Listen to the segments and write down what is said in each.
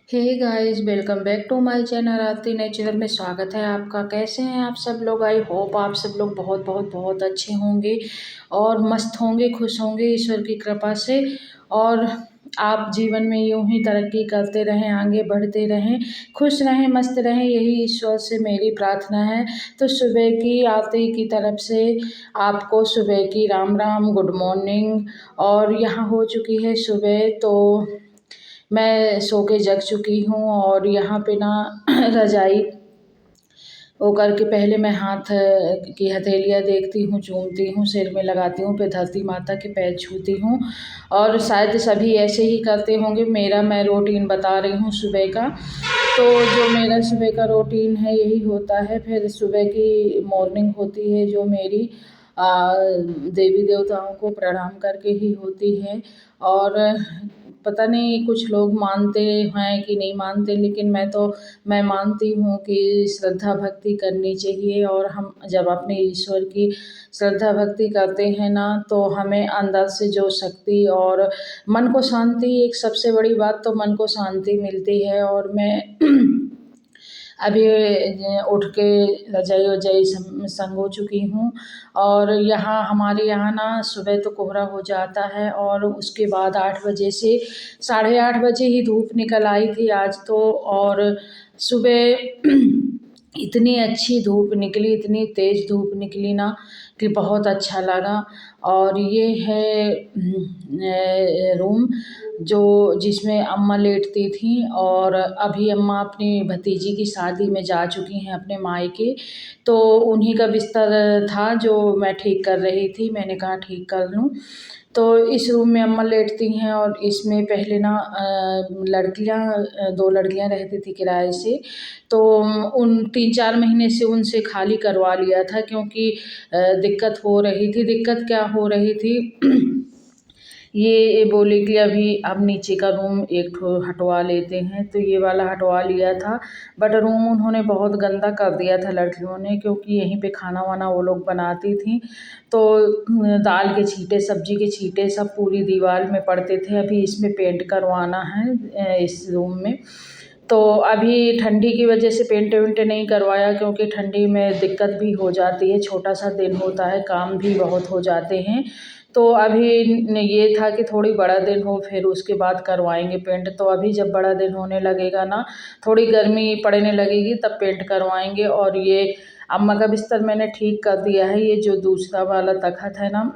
Hey guys, welcome back to my channel Aarti natural में स्वागत है आपका। कैसे हैं आप सब लोग? आई होप आप सब लोग बहुत बहुत बहुत अच्छे होंगे और मस्त होंगे, खुश होंगे ईश्वर की कृपा से। और आप जीवन में यूं ही तरक्की करते रहें, आगे बढ़ते रहें, खुश रहें, मस्त रहें, यही ईश्वर से मेरी प्रार्थना है। तो सुबह की आरती की तरफ से आपको सुबह की राम राम, गुड मॉर्निंग। और यहाँ हो चुकी है सुबह, तो मैं सो के जग चुकी हूँ और यहाँ पे ना रज़ाई वो करके पहले मैं हाथ की हथेलियाँ देखती हूँ, चूमती हूँ, सिर में लगाती हूँ, फिर धरती माता के पैर छूती हूँ। और शायद सभी ऐसे ही करते होंगे। मेरा मैं रूटीन बता रही हूँ सुबह का। तो जो मेरा सुबह का रूटीन है यही होता है। फिर सुबह की मॉर्निंग होती है जो मेरी देवी देवताओं को प्रणाम करके ही होती है। और पता नहीं कुछ लोग मानते हैं कि नहीं मानते, लेकिन मैं मानती हूँ कि श्रद्धा भक्ति करनी चाहिए। और हम जब अपने ईश्वर की श्रद्धा भक्ति करते हैं ना, तो हमें अंदर से जो शक्ति और मन को शांति, एक सबसे बड़ी बात तो मन को शांति मिलती है। और मैं अभी उठ के रजाई वजाई संगो चुकी हूँ। और यहाँ हमारे यहाँ ना सुबह तो कोहरा हो जाता है और उसके बाद 8 बजे से 8:30 बजे ही धूप निकल आई थी आज तो। और सुबह इतनी अच्छी धूप निकली, इतनी तेज़ धूप निकली ना कि बहुत अच्छा लगा। और ये है रूम जो जिसमें अम्मा लेटती थी। और अभी अम्मा अपनी भतीजी की शादी में जा चुकी हैं अपने मायके। तो उन्हीं का बिस्तर था जो मैं ठीक कर रही थी, मैंने कहा ठीक कर लूँ। तो इस रूम में अम्मा लेटती हैं। और इसमें पहले ना 2 लड़कियाँ रहती थी किराए से। तो उन 3-4 महीने से उनसे खाली करवा लिया था, क्योंकि दिक्कत हो रही थी। दिक्कत क्या हो रही थी ये बोले कि अभी अब नीचे का रूम एक ठो हटवा लेते हैं, तो ये वाला हटवा लिया था। बट रूम उन्होंने बहुत गंदा कर दिया था लड़कियों ने, क्योंकि यहीं पे खाना वाना वो लोग बनाती थी। तो दाल के छींटे, सब्जी के छींटे सब पूरी दीवार में पड़ते थे। अभी इसमें पेंट करवाना है इस रूम में। तो अभी ठंडी की वजह से पेंट वेंट नहीं करवाया, क्योंकि ठंडी में दिक्कत भी हो जाती है, छोटा सा दिन होता है, काम भी बहुत हो जाते हैं। तो अभी ये था कि थोड़ी बड़ा दिन हो फिर उसके बाद करवाएंगे पेंट। तो अभी जब बड़ा दिन होने लगेगा ना, थोड़ी गर्मी पड़ने लगेगी, तब पेंट करवाएंगे। और ये अम्मा का बिस्तर मैंने ठीक कर दिया है। ये जो दूसरा वाला तख़्त है ना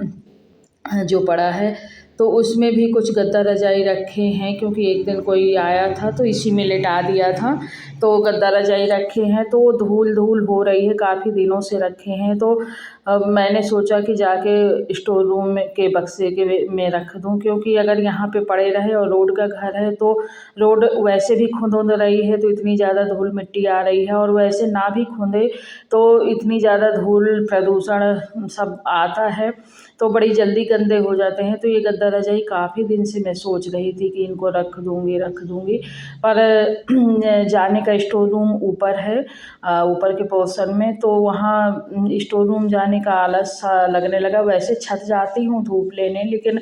जो पड़ा है, तो उसमें भी कुछ गद्दा रजाई रखे हैं, क्योंकि एक दिन कोई आया था तो इसी में लिटा दिया था। तो गद्दा रजाई रखे हैं, तो धूल धूल हो रही है, काफ़ी दिनों से रखे हैं। तो अब मैंने सोचा कि जाके स्टोर रूम में के बक्से के में रख दूं, क्योंकि अगर यहाँ पे पड़े रहे, और रोड का घर है तो रोड वैसे भी खुंद रही है, तो इतनी ज़्यादा धूल मिट्टी आ रही है। और वैसे ना भी खुंदे तो इतनी ज़्यादा धूल प्रदूषण सब आता है, तो बड़ी जल्दी गंदे हो जाते हैं। तो ये गद्दा रजाई काफ़ी दिन से मैं सोच रही थी कि इनको रख दूँगी। पर जाने का स्टोर रूम ऊपर है, ऊपर के पोर्शन में, तो वहाँ स्टोर रूम जाने का आलस सा लगने लगा। वैसे छत जाती हूँ धूप लेने, लेकिन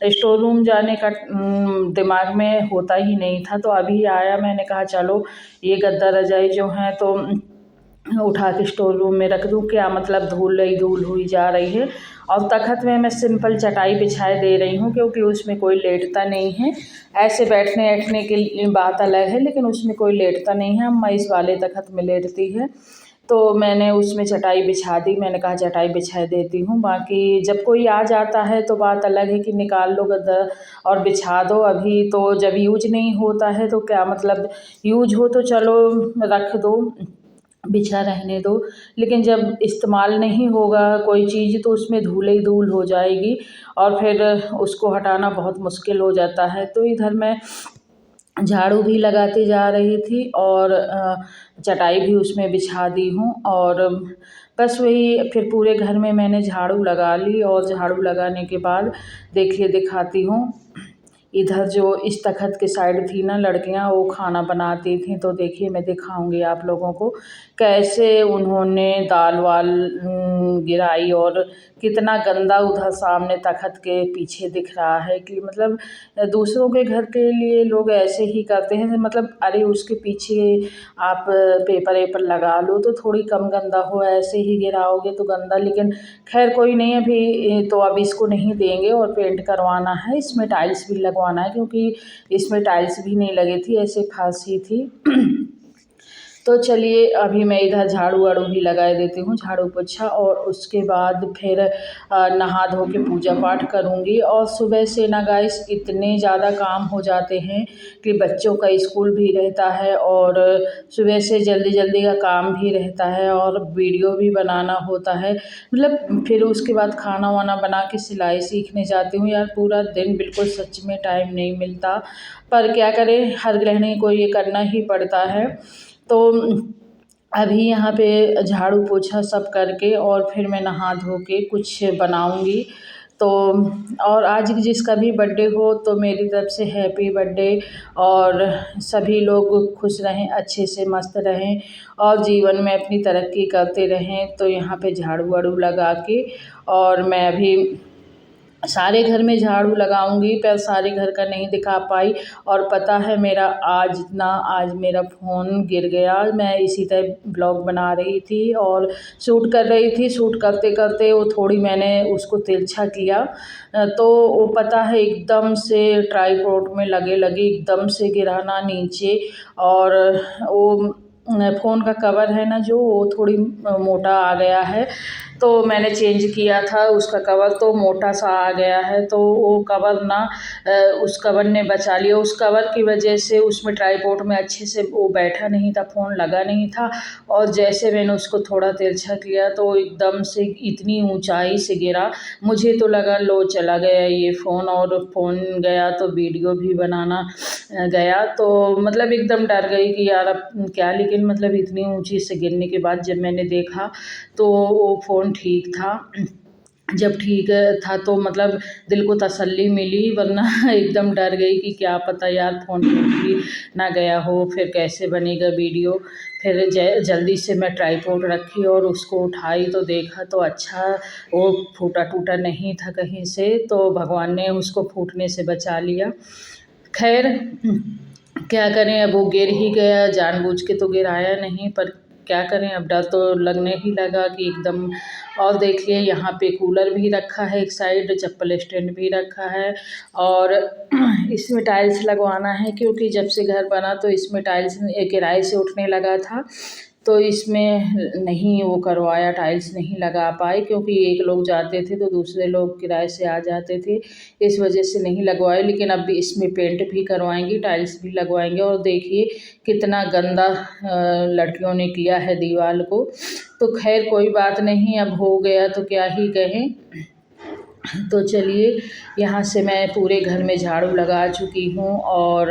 स्टोर रूम जाने का दिमाग में होता ही नहीं था। तो अभी आया, मैंने कहा चलो ये गद्दा रजाई जो है तो उठा के स्टोर रूम में रख दूँ, क्या मतलब धूल हुई जा रही है। और तख़्त में मैं सिंपल चटाई बिछाए दे रही हूँ, क्योंकि उसमें कोई लेटता नहीं है। ऐसे बैठने ऐठने की बात अलग है, लेकिन उसमें कोई लेटता नहीं है। अम्मा इस वाले तख़्त में लेटती है, तो मैंने उसमें चटाई बिछा दी। मैंने कहा चटाई बिछा देती हूँ, बाकी जब कोई आ जाता है तो बात अलग है कि निकाल लो गद्दा और बिछा दो। अभी तो जब यूज नहीं होता है तो क्या मतलब, यूज हो तो चलो रख दो, बिछा रहने दो। लेकिन जब इस्तेमाल नहीं होगा कोई चीज़, तो उसमें धूल ही धूल हो जाएगी और फिर उसको हटाना बहुत मुश्किल हो जाता है। तो इधर मैं झाड़ू भी लगाती जा रही थी और चटाई भी उसमें बिछा दी हूँ। और बस वही फिर पूरे घर में मैंने झाड़ू लगा ली। और झाड़ू लगाने के बाद देखिए दिखाती हूँ, इधर जो इस तख़्त के साइड थी ना लड़कियां, वो खाना बनाती थी। तो देखिए मैं दिखाऊंगी आप लोगों को कैसे उन्होंने दाल वाल गिराई और कितना गंदा उधर सामने तख़्त के पीछे दिख रहा है कि मतलब दूसरों के घर के लिए लोग ऐसे ही करते हैं। मतलब अरे उसके पीछे आप पेपर वेपर लगा लो तो थोड़ी कम गंदा हो, ऐसे ही गिराओगे तो गंदा। लेकिन खैर कोई नहीं, अभी तो अब इसको नहीं देंगे और पेंट करवाना है, इसमें टाइल्स भी लगवाना है क्योंकि इसमें टाइल्स भी नहीं लगी थी, ऐसे फांसी थी। तो चलिए अभी मैं इधर झाड़ू वाड़ू भी लगा देती हूँ, झाड़ू पोछा, और उसके बाद फिर नहा धो के पूजा पाठ करूँगी। और सुबह से ना गाइस इतने ज़्यादा काम हो जाते हैं कि बच्चों का स्कूल भी रहता है और सुबह से जल्दी जल्दी का काम भी रहता है और वीडियो भी बनाना होता है। मतलब फिर उसके बाद खाना वाना बना के सिलाई सीखने जाती हूँ। यार पूरा दिन बिल्कुल सच में टाइम नहीं मिलता, पर क्या करें, हर गृहिणी को ये करना ही पड़ता है। तो अभी यहाँ पे झाड़ू पोछा सब करके और फिर मैं नहा धो के कुछ बनाऊँगी। तो और आज जिसका भी बर्थडे हो तो मेरी तरफ से हैप्पी बर्थडे, और सभी लोग खुश रहें, अच्छे से मस्त रहें और जीवन में अपनी तरक्की करते रहें। तो यहाँ पे झाड़ू वाड़ू लगा के और मैं अभी सारे घर में झाड़ू लगाऊंगी, पर सारे घर का नहीं दिखा पाई। और पता है मेरा आज मेरा फ़ोन गिर गया। मैं इसी तरह ब्लॉग बना रही थी और शूट कर रही थी, शूट करते करते वो थोड़ी मैंने उसको तिरछा किया, तो वो पता है एकदम से ट्राईपॉड में लगे एकदम से गिरा ना नीचे। और वो फ़ोन का कवर है ना जो, वो थोड़ी मोटा आ गया है, तो मैंने चेंज किया था उसका कवर, तो मोटा सा आ गया है। तो वो कवर ना उस कवर ने बचा लिया। उस कवर की वजह से उसमें ट्राईपॉड में अच्छे से वो बैठा नहीं था, फ़ोन लगा नहीं था। और जैसे मैंने उसको थोड़ा तिरछा किया तो एकदम से इतनी ऊंचाई से गिरा, मुझे तो लगा लो चला गया ये फ़ोन, और फ़ोन गया तो वीडियो भी बनाना गया। तो मतलब एकदम डर गई कि यार अब क्या। लेकिन मतलब इतनी ऊंची से गिरने के बाद जब मैंने देखा तो वो फ़ोन ठीक था। जब ठीक था तो मतलब दिल को तसल्ली मिली, वरना एकदम डर गई कि क्या पता यार फ़ोन टूट भी ना गया हो, फिर कैसे बनेगा वीडियो। फिर जल्दी से मैं ट्राईपॉड रखी और उसको उठाई तो देखा तो अच्छा, वो फूटा टूटा नहीं था कहीं से, तो भगवान ने उसको फूटने से बचा लिया। खैर क्या करें, अब वो गिर ही गया, जानबूझ के तो गिराया नहीं, पर क्या करें, अब डर तो लगने ही लगा कि एकदम। और देखिए यहाँ पे कूलर भी रखा है एक साइड, चप्पल स्टैंड भी रखा है, और इसमें टाइल्स लगवाना है क्योंकि जब से घर बना तो इसमें टाइल्स किराए से उठने लगा था, तो इसमें नहीं वो करवाया, टाइल्स नहीं लगा पाए क्योंकि एक लोग जाते थे तो दूसरे लोग किराए से आ जाते थे, इस वजह से नहीं लगवाए। लेकिन अब भी इसमें पेंट भी करवाएंगे, टाइल्स भी लगवाएंगे। और देखिए कितना गंदा लड़कियों ने किया है दीवार को। तो खैर कोई बात नहीं, अब हो गया तो क्या ही कहें। तो चलिए यहाँ से मैं पूरे घर में झाड़ू लगा चुकी हूँ और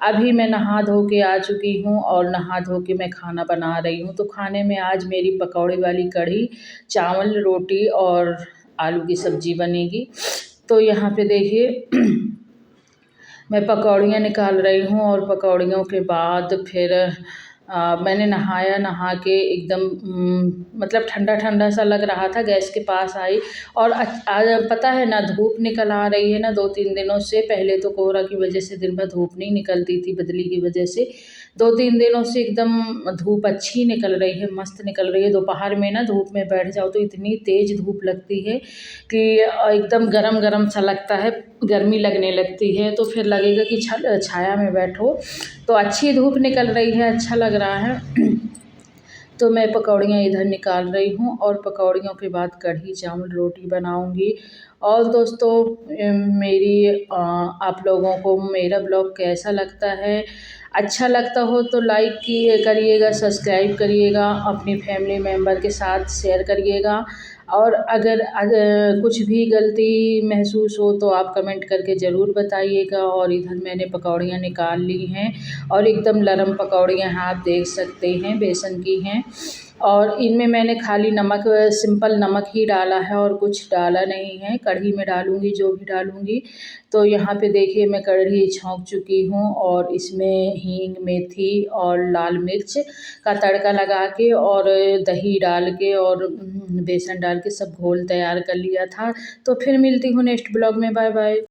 अभी मैं नहा धो के आ चुकी हूँ और नहा धो के मैं खाना बना रही हूँ। तो खाने में आज मेरी पकौड़े वाली कढ़ी, चावल, रोटी और आलू की सब्ज़ी बनेगी। तो यहाँ पे देखिए मैं पकौड़ियाँ निकाल रही हूँ और पकौड़ियों के बाद फिर मैंने नहाया, नहा के एकदम मतलब ठंडा ठंडा सा लग रहा था, गैस के पास आई। और आज पता है ना धूप निकल आ रही है ना 2-3 दिनों से। पहले तो कोहरा की वजह से दिन भर धूप नहीं निकलती थी, बदली की वजह से 2-3 दिनों से एकदम धूप अच्छी निकल रही है, मस्त निकल रही है। दोपहर में ना धूप में बैठ जाओ तो इतनी तेज़ धूप लगती है कि एकदम गरम गरम सा लगता है, गर्मी लगने लगती है। तो फिर लगेगा कि छाया में बैठो। तो अच्छी धूप निकल रही है, अच्छा लग रहा है। तो मैं पकौड़ियाँ इधर निकाल रही हूँ और पकौड़ियों के बाद कढ़ी, चावल, रोटी बनाऊँगी। और दोस्तों आप लोगों को मेरा ब्लॉग कैसा लगता है? अच्छा लगता हो तो लाइक करिएगा, सब्सक्राइब करिएगा, अपनी फैमिली मेम्बर के साथ शेयर करिएगा। और अगर कुछ भी गलती महसूस हो तो आप कमेंट करके ज़रूर बताइएगा। और इधर मैंने पकौड़ियाँ निकाल ली हैं और एकदम नरम पकौड़ियाँ हैं, आप देख सकते हैं, बेसन की हैं। और इनमें मैंने खाली नमक, सिंपल नमक ही डाला है और कुछ डाला नहीं है। कढ़ी में डालूँगी जो भी डालूँगी। तो यहाँ पे देखिए मैं कढ़ी छौंक चुकी हूँ और इसमें हींग, मेथी और लाल मिर्च का तड़का लगा के और दही डाल के और बेसन डाल के सब घोल तैयार कर लिया था। तो फिर मिलती हूँ नेक्स्ट ब्लॉग में। Bye bye.